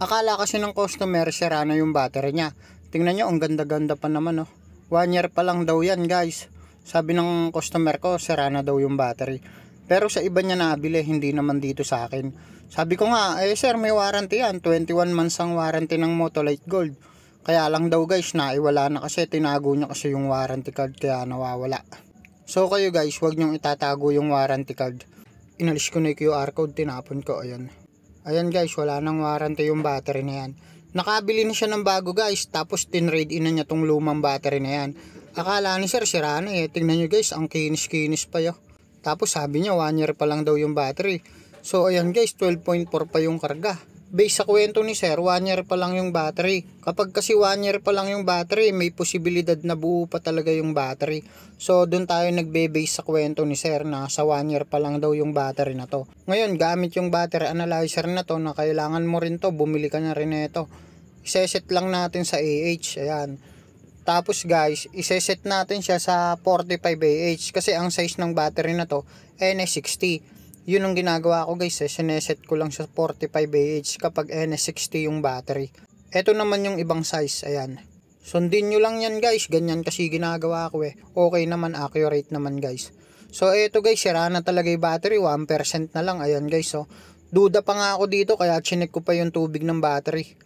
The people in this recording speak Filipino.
Akala kasi ng customer sira na yung battery niya. Tingnan nyo, ang ganda-ganda pa naman, oh. 1 year pa lang daw yan, guys. Sabi ng customer ko, sira na daw yung battery. Pero sa iba niya nabili, hindi naman dito sa akin. Sabi ko nga, sir, may warranty yan. 21 months ang warranty ng Motolite Gold. Kaya lang daw guys, naiwala na kasi, tinago niya kasi yung warranty card kaya nawawala. So kayo guys, huwag niyong itatago yung warranty card. Inalis ko na yung QR code, tinapon ko, ayan. Ayan guys, wala nang warranty yung battery na yan. Nakabili na siya ng bago guys, tapos tinrade in na niya tong lumang battery na yan. Akala ni sir, sira na eh. Tingnan nyo guys, ang kinis-kinis pa yun. Tapos sabi niya 1 year pa lang daw yung battery. So ayan guys, 12.4 pa yung karga. Base sa kwento ni sir, 1 year pa lang yung battery. Kapag kasi 1 year pa lang yung battery, may posibilidad na buo pa talaga yung battery. So doon tayo nagbe-base sa kwento ni sir na sa 1 year pa lang daw yung battery na to. Ngayon, gamit yung battery analyzer na to na kailangan mo rin to, bumili ka na rin nito. Iseset lang natin sa AH, ayan. Tapos guys, iseset natin siya sa 45 AH kasi ang size ng battery na to NS60. Yun ang ginagawa ko guys, sineset ko lang sa 45 AH kapag NS60 yung battery. Ito naman yung ibang size, ayan. Sundin nyo lang yan guys, ganyan kasi ginagawa ko eh. Okay naman, accurate naman guys. So eto guys, sira na talaga yung battery, 1% na lang, ayan guys. So duda pa nga ako dito kaya chinek ko pa yung tubig ng battery.